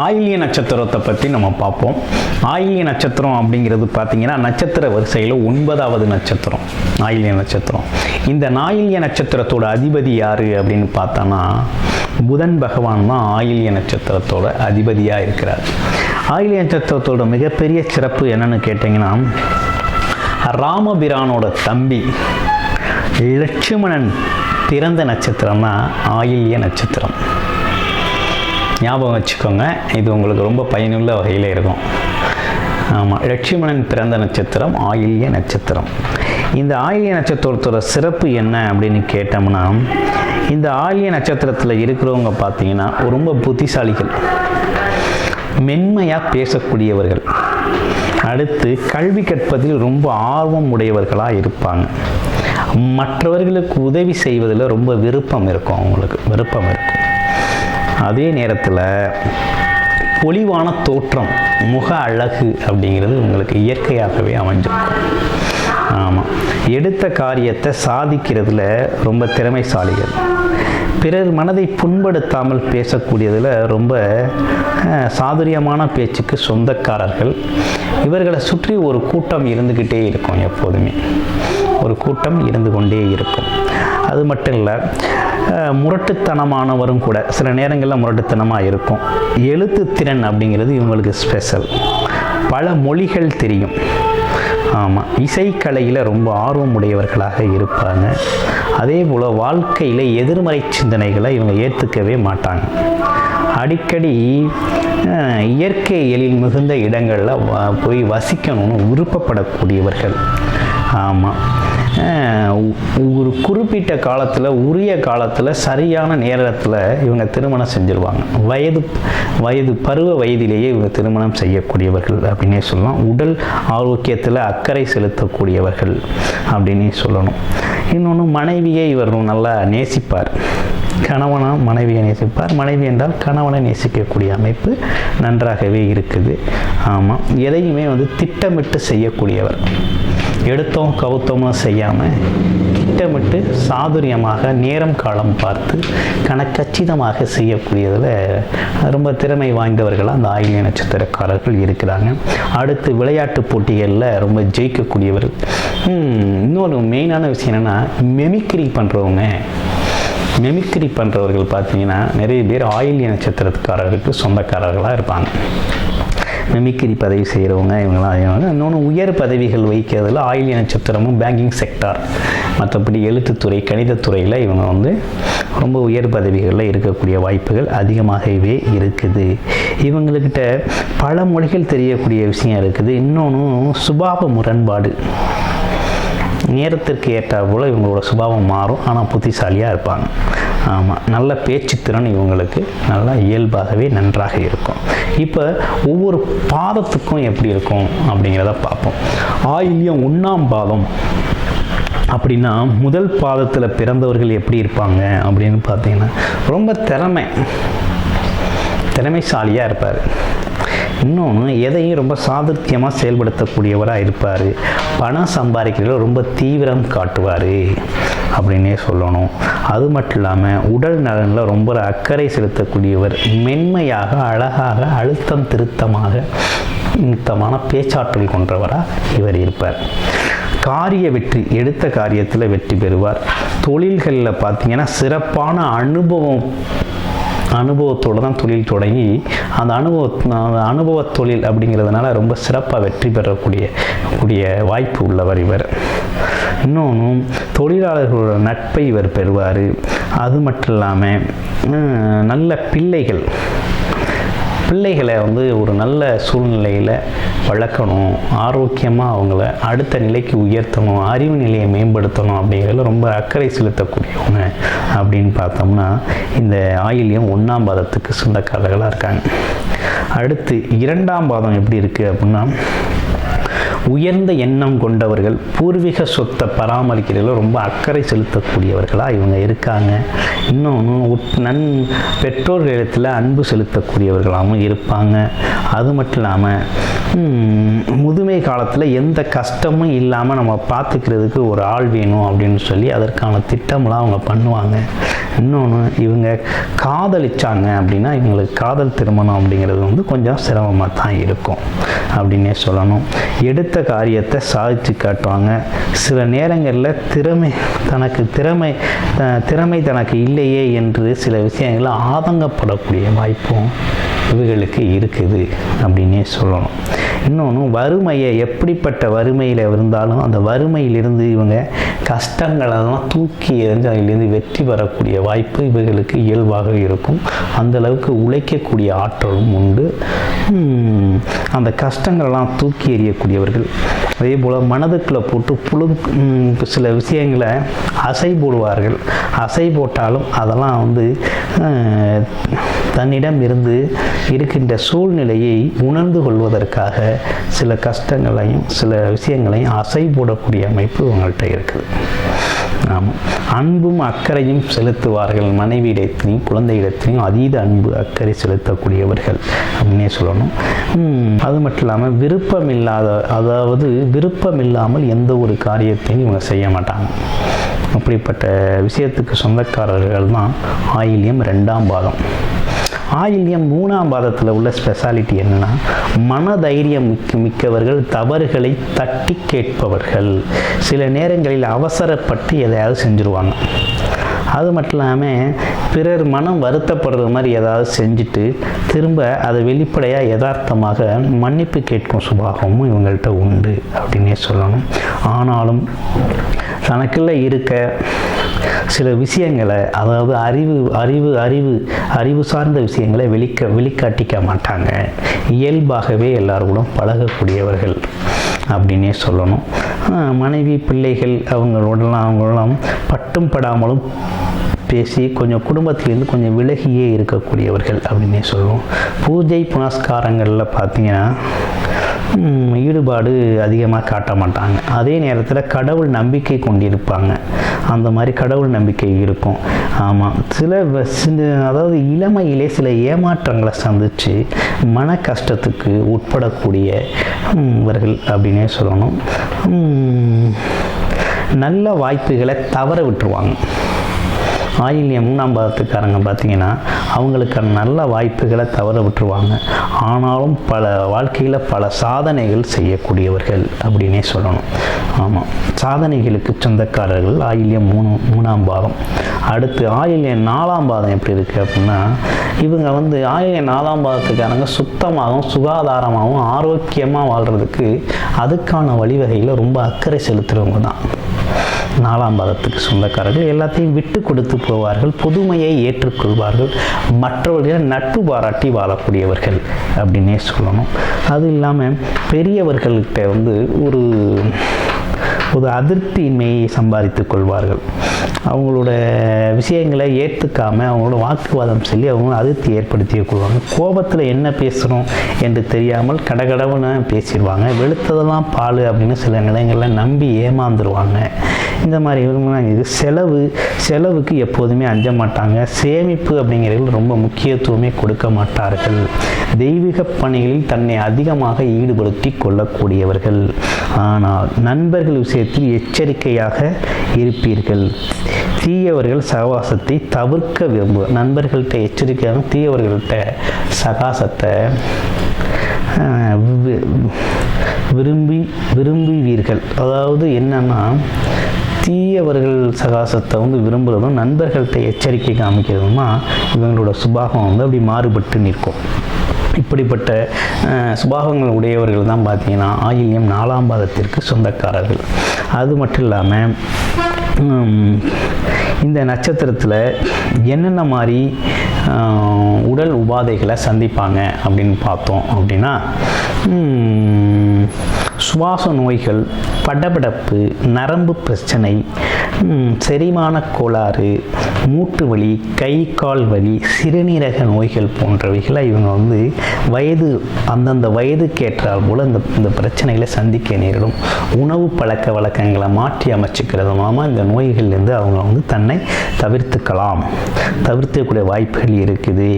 ஆயில்ய நட்சத்திரத்தை பற்றி நம்ம பார்ப்போம். ஆயில்ய நட்சத்திரம் அப்படிங்கிறது பார்த்தீங்கன்னா நட்சத்திர வரிசையில் 9வது நட்சத்திரம் ஆயில்ய நட்சத்திரம். இந்த ஆயில்ய நட்சத்திரத்தோட அதிபதி யார் அப்படின்னு பார்த்தோன்னா புதன் பகவான் தான் ஆயில்ய நட்சத்திரத்தோட அதிபதியாக இருக்கிறார். ஆயில்ய நட்சத்திரத்தோட மிகப்பெரிய சிறப்பு என்னன்னு கேட்டிங்கன்னா, ராமபிரானோட தம்பி லட்சுமணன் பிறந்த நட்சத்திரம் தான் ஆயில்ய நட்சத்திரம். ஞாபகம் வச்சுக்கோங்க, இது உங்களுக்கு ரொம்ப பயனுள்ள வகையில் இருக்கும். ஆமாம், லட்சுமணன் பிறந்த நட்சத்திரம் ஆயில்ய நட்சத்திரம். இந்த ஆயில்ய நட்சத்திரத்தோட சிறப்பு என்ன அப்படின்னு கேட்டோம்னா, இந்த ஆயில்ய நட்சத்திரத்தில் இருக்கிறவங்க பார்த்தீங்கன்னா ரொம்ப புத்திசாலிகள், மென்மையாக பேசக்கூடியவர்கள், அடுத்து கல்வி கற்பதில் ரொம்ப ஆர்வம் உடையவர்களாக இருப்பாங்க. மற்றவர்களுக்கு உதவி செய்வதில் ரொம்ப விருப்பம் இருக்கும், அவங்களுக்கு விருப்பம் இருக்கும். அதே நேரத்தில் பொலிவான தோற்றம், முக அழகு அப்படிங்கிறது உங்களுக்கு இயற்கையாகவே அமைஞ்சிருக்கும். ஆமாம், எடுத்த காரியத்தை சாதிக்கிறதுல ரொம்ப திறமைசாலிகள், பிறர் மனதை புண்படுத்தாமல் பேசக்கூடியதில் ரொம்ப சாதுரியமான பேச்சுக்கு சொந்தக்காரர்கள். இவர்களை சுற்றி ஒரு கூட்டம் இருந்துக்கிட்டே இருக்கும், எப்போதுமே ஒரு கூட்டம் இருந்து கொண்டே இருக்கும். அது மட்டும் இல்லை, முரட்டுத்தனமானவரும் கூட, சில நேரங்களில் முரட்டுத்தனமாக இருக்கும். எழுத்துத்திறன் அப்படிங்கிறது இவங்களுக்கு ஸ்பெஷல், பல மொழிகள் தெரியும். ஆமாம், இசைக்கலையில் ரொம்ப ஆர்வம் உடையவர்களாக இருப்பாங்க. அதே போல் வாழ்க்கையில் எதிர்மறை சிந்தனைகளை இவங்க ஏற்றுக்கவே மாட்டாங்க. அடிக்கடி இயற்கை எழில் மிகுந்த இடங்களில் போய் வசிக்கணும்னு விருப்பப்படக்கூடியவர்கள். ஆமாம், ஒரு குறிப்பிட்ட காலத்தில், உரிய காலத்தில், சரியான நேரத்தில் இவங்க திருமணம் செஞ்சுருவாங்க. பருவ வயதிலேயே இவங்க திருமணம் செய்யக்கூடியவர்கள் அப்படின்னே சொல்லலாம். உடல் ஆரோக்கியத்தில் அக்கறை செலுத்தக்கூடியவர்கள் அப்படின்னே சொல்லணும். இன்னொன்று, மனைவியை இவர் நல்லா நேசிப்பார். கணவனாக மனைவியை நேசிப்பார், மனைவி என்றால் கணவனை நேசிக்கக்கூடிய அமைப்பு நன்றாகவே இருக்குது. ஆமாம், எதையுமே திட்டமிட்டு செய்யக்கூடியவர், எடுத்தோம் கவுத்தோம்னு செய்யாமல் திட்டமிட்டு சாதுரியமாக நேரம் காலம் பார்த்து கச்சிதமாக செய்யக்கூடியதில் ரொம்ப திறமை வாய்ந்தவர்களாக அந்த ஆயில்ய நட்சத்திரக்காரர்கள் இருக்கிறாங்க. அடுத்து விளையாட்டு போட்டிகளில் ரொம்ப ஜெயிக்கக்கூடியவர்கள். இன்னொரு மெயினான விஷயம் என்னென்னா, மெமிக்ரி பண்ணுறவர்கள் பார்த்தீங்கன்னா நிறைய பேர் ஆயில்ய நட்சத்திரக்காரருக்கு சொந்தக்காரர்களாக இருப்பாங்க. மெமிக்ரி பதவி செய்கிறவங்க இவங்களாம். இன்னொன்று, உயர் பதவிகள் வகிக்கிறதுல ஆயில்ய நட்சத்திரமும் பேங்கிங் செக்டார், மற்றபடி எழுத்துத்துறை, கணிதத்துறையில் இவங்க ரொம்ப உயர் பதவிகளில் இருக்கக்கூடிய வாய்ப்புகள் அதிகமாகவே இருக்குது. இவங்கக்கிட்ட பல மொழிகள் தெரியக்கூடிய விஷயம் இருக்குது. இன்னொன்று, சுபாவ முரண்பாடு, நேரத்திற்கு ஏற்றால் போல் இவங்களோட சுபாவம் மாறும், ஆனால் புத்திசாலியாக இருப்பாங்க. ஆமாம், நல்ல பேச்சுத்திறன் இவங்களுக்கு நல்லா இயல்பாகவே நன்றாக இருக்கும். இப்போ ஒவ்வொரு பாதத்துக்கும் எப்படி இருக்கும் அப்படிங்கிறத பார்ப்போம். ஆயில்யம் 1ஆம் பாதம் அப்படின்னா முதல் பாதத்தில் பிறந்தவர்கள் எப்படி இருப்பாங்க அப்படின்னு பார்த்தீங்கன்னா ரொம்ப திறமைசாலியாக இருப்பார். இன்னொன்று, எதையும் ரொம்ப சாதுரியமாக செயல்படுத்தக்கூடியவராக இருப்பார். பணம் சம்பாதிக்கிறதுல ரொம்ப தீவிரம் காட்டுவார் அப்படின்னே சொல்லணும். அது மட்டும் இல்லாமல் உடல் நலனில் ரொம்ப அக்கறை செலுத்தக்கூடியவர், மென்மையாக, அழகாக, அழுத்தம் திருத்தமான பேச்சாற்றல் கொண்டவராக இவர் இருப்பார். காரிய வெற்றி, எடுத்த காரியத்தில் வெற்றி பெறுவார். தொழில்களில் பார்த்தீங்கன்னா சிறப்பான அனுபவத்தோடு தான் தொழில் தொடங்கி அந்த அனுபவ தொழில் அப்படிங்கிறதுனால ரொம்ப சிறப்பாக வெற்றி பெறக்கூடிய வாய்ப்பு உள்ளவர் இவர். இன்னொன்று, தொழிலாளர்களோட நட்பை இவர் பெறுவார். அது மட்டும் இல்லாமல் நல்ல பிள்ளைகளை ஒரு நல்ல சூழ்நிலையில் வளர்க்கணும், ஆரோக்கியமாக அவங்கள அடுத்த நிலைக்கு உயர்த்தணும், அறிவு நிலையை மேம்படுத்தணும் அப்படிங்கிறதுல ரொம்ப அக்கறை செலுத்தக்கூடியவங்க அப்படின்னு பார்த்தோம்னா இந்த ஆயில்யம் 1ஆம் பாதத்துக்கு சொந்தக்காரர்களாக இருக்காங்க. அடுத்து 2ஆம் பாதம் எப்படி இருக்குது அப்படின்னா, உயர்ந்த எண்ணம் கொண்டவர்கள், பூர்வீக சொத்தை பராமரிக்கிறதுல ரொம்ப அக்கறை செலுத்தக்கூடியவர்களாக இவங்க இருக்காங்க. இன்னொன்று பெற்றோர்களிடத்தில் அன்பு செலுத்தக்கூடியவர்களாகவும் இருப்பாங்க. அது மட்டும் இல்லாமல் முதுமை காலத்தில் எந்த கஷ்டமும் இல்லாமல் நம்ம பார்த்துக்கிறதுக்கு ஒரு ஆள் வேணும் அப்படின்னு சொல்லி அதற்கான திட்டம்லாம் அவங்க பண்ணுவாங்க. இன்னொன்று இவங்க காதலிச்சாங்க அப்படின்னா இவங்களுக்கு காதல் திருமணம் அப்படிங்கிறது கொஞ்சம் சிரமமாக தான் இருக்கும் அப்படின்னே சொல்லணும். எடுத்த காரியத்தை சாதித்து காட்டுவாங்க. சில நேரங்களில் திறமை தனக்கு இல்லையே என்று சில விஷயங்களில் ஆதங்கப்படக்கூடிய வாய்ப்பும் இவர்களுக்கு இருக்குது அப்படின்னே சொல்லணும். இன்னொன்று வறுமையை, எப்படிப்பட்ட வறுமையில் இருந்தாலும் அந்த வறுமையிலிருந்து இவங்க கஷ்டங்களெல்லாம் தூக்கி எறிஞ்சு அதிலிருந்து வெற்றி பெறக்கூடிய வாய்ப்பு இவர்களுக்கு இயல்பாக இருக்கும். அந்தளவுக்கு உழைக்கக்கூடிய ஆற்றலும் உண்டு. அந்த கஷ்டங்களெல்லாம் தூக்கி எறியக்கூடியவர்கள். அதே போல் மனதுக்குள்ளே போட்டு சில விஷயங்களை அசை போடுவார்கள். அசை போட்டாலும் அதெல்லாம் தன்னிடம் இருந்து இருக்கின்ற சூழ்நிலையை உணர்ந்து கொள்வதற்காக சில கஷ்டங்களையும் சில விஷயங்களையும் அசை போடக்கூடிய அமைப்பு உங்கள்கிட்ட இருக்குது. ஆமாம், அன்பும் அக்கறையும் செலுத்துவார்கள். மனைவியிடத்திலையும் குழந்தையிடத்திலையும் அதீத அன்பு அக்கறை செலுத்தக்கூடியவர்கள் அப்படின்னே சொல்லணும். அது மட்டும் இல்லாமல் விருப்பம் இல்லாமல் எந்த ஒரு காரியத்தையும் இவங்க செய்ய மாட்டாங்க. அப்படிப்பட்ட விஷயத்துக்கு சொந்தக்காரர்கள் தான் ஆயில்யம் 2ஆம் பாதம். ஆயில்யம் 3ஆம் பாதத்தில் உள்ள ஸ்பெஷாலிட்டி என்னென்னா, மனதைரியம் மிக்கவர்கள், தவறுகளை தட்டி கேட்பவர்கள். சில நேரங்களில் அவசரப்பட்டு எதையாவது செஞ்சுருவாங்க. அது மட்டும் இல்லாமல் பிறர் மனம் வருத்தப்படுற மாதிரி ஏதாவது செஞ்சுட்டு திரும்ப அதை வெளிப்படையாக யதார்த்தமாக மன்னிப்பு கேட்கும் சுபாவமும் இவங்கள்ட்ட உண்டு அப்படின்னே சொல்லணும். ஆனாலும் தனக்குள்ள இருக்க சில விஷயங்களை, அதாவது அறிவு சார்ந்த விஷயங்களை வெளிக்காட்டிக்க மாட்டாங்க. இயல்பாகவே எல்லாரோடும் பழகக்கூடியவர்கள் அப்படின்னே சொல்லணும். மனைவி பிள்ளைகள் அவங்களோடலாம் பட்டும் படாமலும் பேசி கொஞ்சம் குடும்பத்திலேருந்து கொஞ்சம் விலகியே இருக்கக்கூடியவர்கள் அப்படின்னே சொல்லுவோம். பூஜை புனஸ்காரங்களில் பார்த்திங்கன்னா ஈடுபாடு அதிகமாக காட்ட மாட்டாங்க. அதே நேரத்தில் கடவுள் நம்பிக்கை கொண்டிருப்பாங்க. அந்த மாதிரி கடவுள் நம்பிக்கை இருக்கும். ஆமாம், அதாவது இளமையிலே சில ஏமாற்றங்களை சந்தித்து மன கஷ்டத்துக்கு உட்படக்கூடிய இவர்கள் அப்படின்னே சொல்லணும். நல்ல வாய்ப்புகளை தவற விட்டுருவாங்க. ஆயில்யம் 3ஆம் பாதத்துக்காரங்க பார்த்திங்கன்னா அவங்களுக்கான நல்ல வாய்ப்புகளை தவற விட்டுருவாங்க. ஆனாலும் வாழ்க்கையில் பல சாதனைகள் செய்யக்கூடியவர்கள் அப்படின்னே சொல்லணும். ஆமாம், சாதனைகளுக்கு சொந்தக்காரர்கள் ஆயில்யம் 3ஆம் பாதம். அடுத்து ஆயில்யம் 4ஆம் பாதம் எப்படி இருக்குது அப்படின்னா, இவங்க ஆயில்யம் 4ஆம் பாதத்துக்காரங்க சுத்தமாகவும் சுகாதாரமாகவும் ஆரோக்கியமாக வாழ்கிறதுக்கு அதுக்கான வழிவகையில் ரொம்ப அக்கறை செலுத்துகிறவங்க தான் 4ஆம் பாதத்துக்கு சொந்தக்காரர்கள். எல்லாத்தையும் விட்டு கொடுத்து போவார்கள், புதுமையை ஏற்றுக்கொள்வார்கள், மற்றவர்களை நட்பு பாராட்டி வாழக்கூடியவர்கள் அப்படின்னே சொல்லணும். அது இல்லாமல் பெரியவர்கள்கிட்ட ஒரு அதிருப்தியின்மையை சம்பாதித்து கொள்வார்கள். அவங்களோட விஷயங்களை ஏற்றுக்காமல் அவங்களோட வாக்குவாதம் சொல்லி அவங்க அதிருப்தி ஏற்படுத்தி கொள்வாங்க. கோபத்தில் என்ன பேசுகிறோம் என்று தெரியாமல் கடகடவுன்னு பேசிடுவாங்க. வெளுத்ததெல்லாம் பால் அப்படின்னு சில நிலைகளில் நம்பி ஏமாந்துருவாங்க. இந்த மாதிரி இது செலவுக்கு எப்போதுமே அஞ்ச மாட்டாங்க. சேமிப்பு அப்படிங்கிறதுல ரொம்ப முக்கியத்துவமே கொடுக்க மாட்டார்கள். தெய்வீக பணிகளில் தன்னை அதிகமாக ஈடுபடுத்தி கொள்ளக்கூடியவர்கள். ஆனால் நண்பர்கள் விஷயத்தில் எச்சரிக்கையாக இருப்பீர்கள். தீயவர்கள் சகவாசத்தை தவிர்க்க விரும்புவார். நண்பர்கள்ட்ட எச்சரிக்கையாக தீயவர்கள்ட்ட சகாசத்தை விரும்புவீர்கள். அதாவது என்னன்னா, தீயவர்கள் சகாசத்தை விரும்புகிறதும் நண்பர்கள்ட்ட எச்சரிக்கை காமிக்கிறதுமா இவங்களோட சுபாவம் அப்படி மாறுபட்டு நிற்கும். இப்படிப்பட்ட சுபாவங்கள் உடையவர்கள் தான் பார்த்திங்கன்னா ஆயில்யம் 4ஆம் பாதத்திற்கு சொந்தக்காரர்கள். அது மட்டும் இல்லாமல் இந்த நட்சத்திரத்தில் என்னென்ன மாதிரி உடல் உபாதைகளை சந்திப்பாங்க அப்படின்னு பார்த்தோம் அப்படின்னா, சுவாச நோய்கள், படபடப்பு, நரம்பு பிரச்சனை, செரிமான கோளாறு, மூட்டு வலி, கை கால் வலி, சிறுநீரக நோய்கள் போன்றவைகளை இவங்க அந்தந்த வயதுக்கேற்றால் போல் இந்த பிரச்சனைகளை சந்திக்க நேரிடும். உணவு பழக்க வழக்கங்களை மாற்றி அமைச்சிக்கிறது மூலமாக இந்த நோய்கள்லேருந்து அவங்க தன்னை தவிர்த்துக்கூடிய வாய்ப்புகள் இருக்குது.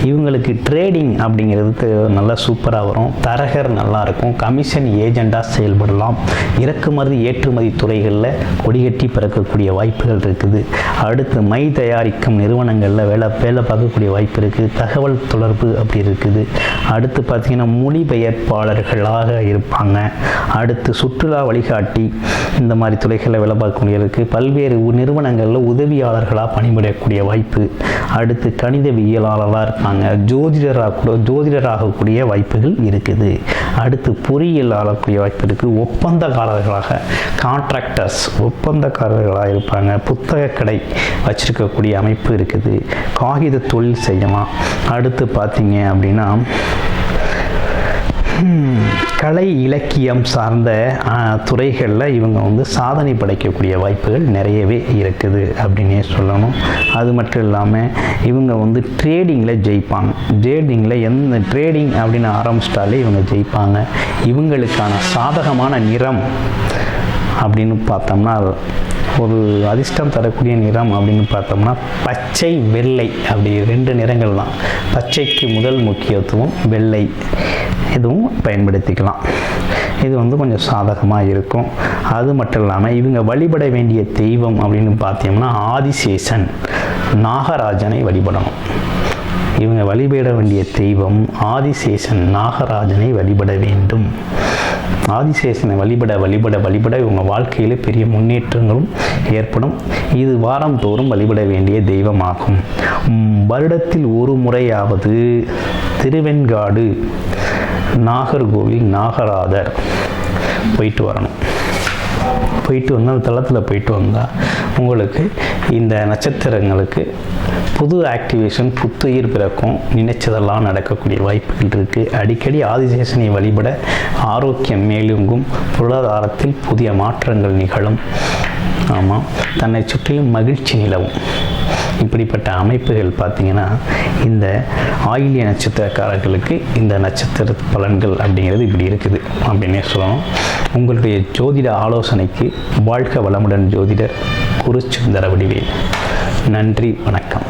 இவங்களுக்கு ட்ரேடிங் அப்படிங்கிறது நல்லா சூப்பராக வரும். தரகர் நல்லாயிருக்கும். கமிஷன் ஏஜெண்டாக செயல்படலாம். இறக்குமதி ஏற்றுமதி துறைகளில் கொடிகட்டி பிறக்கக்கூடிய வாய்ப்புகள் இருக்குது. அடுத்து மை தயாரிக்கும் நிறுவனங்களில் வேலை பார்க்கக்கூடிய வாய்ப்பு இருக்குது. தகவல் தொடர்பு அப்படி இருக்குது. அடுத்து பார்த்திங்கன்னா மொழிபெயர்ப்பாளர்களாக இருப்பாங்க. அடுத்து சுற்றுலா வழிகாட்டி இந்த மாதிரி துறைகளில் வேலை பார்க்கக்கூடிய இருக்குது. பல்வேறு நிறுவனங்களில் உதவியாளர்களாக பணிபுரியக்கூடிய வாய்ப்பு. அடுத்து கணிதவியலாளராக இருப்பாங்க. ஜோதிடராகக்கூடிய வாய்ப்புகள் இருக்குது. அடுத்து பொறியியல் ஆளக்கூடிய வாய்ப்பு இருக்குது. ஒப்பந்தக்காரர்களாக ஒப்பந்தக்காரர்களாக இருப்பாங்க. புத்தக கடை வச்சிருக்கக்கூடிய அமைப்பு இருக்குது. காகித தொழில் செய்யலாம். அடுத்து பார்த்தீங்க அப்படின்னா கலை இலக்கியம் சார்ந்த துறைகளில் இவங்க சாதனை படைக்கக்கூடிய வாய்ப்புகள் நிறையவே இருக்குது அப்படின்னே சொல்லணும். அது மட்டும் இல்லாமல் இவங்க ட்ரேடிங்கில் ஜெயிப்பாங்க. ட்ரேடிங் அப்படின்னு ஆரம்பிச்சிட்டாலே இவங்க ஜெயிப்பாங்க. இவங்களுக்கான சாதகமான நிறம் அப்படின்னு பார்த்தோம்னா, ஒரு அதிர்ஷ்டம் தரக்கூடிய நிறம் அப்படின்னு பார்த்தோம்னா பச்சை, வெள்ளை, அப்படி 2 நிறங்கள் தான். பச்சைக்கு முதல் முக்கியத்துவம், வெள்ளை இதுவும் பயன்படுத்திக்கலாம். இது கொஞ்சம் சாதகமாக இருக்கும். அது மட்டும் இல்லாமல் இவங்க வழிபட வேண்டிய தெய்வம் அப்படின்னு பார்த்தோம்னா ஆதிசேஷன், நாகராஜனை வழிபடணும். இவங்க வழிபட வேண்டிய தெய்வம் ஆதிசேஷன், நாகராஜனை வழிபட வேண்டும். ஆதிசேஷனை வழிபட இவங்க வாழ்க்கையில் பெரிய முன்னேற்றங்களும் ஏற்படும். இது வாரம் தோறும் வழிபட வேண்டிய தெய்வமாகும். வருடத்தில் ஒரு முறையாவது திருவெண்காடு, நாகர்கோவில், நாகராதர் போயிட்டு வரணும். போயிட்டு வந்து அந்த தளத்தில் போயிட்டு வந்தால் உங்களுக்கு இந்த நட்சத்திரங்களுக்கு புது ஆக்டிவேஷன், புத்துயிர் பிறக்கும். நினைச்சதெல்லாம் நடக்கக்கூடிய வாய்ப்புகள் இருக்குது. அடிக்கடி ஆதிசேஷனை வழிபட ஆரோக்கியம் மேலுங்கும். பொருளாதாரத்தில் புதிய மாற்றங்கள் நிகழும். ஆமாம், தன்னை சுற்றிலும் மகிழ்ச்சி நிலவும். இப்படிப்பட்ட அமைப்புகள் பார்த்திங்கன்னா இந்த ஆயில்ய நட்சத்திரக்காரர்களுக்கு இந்த நட்சத்திர பலன்கள் அப்படிங்கிறது இப்படி இருக்குது அப்படின்னே சொல்லணும். உங்களுடைய ஜோதிட ஆலோசனைக்கு வாழ்க வளமுடன் ஜோதிடர் குருசுந்தர வடிவேல். நன்றி, வணக்கம்.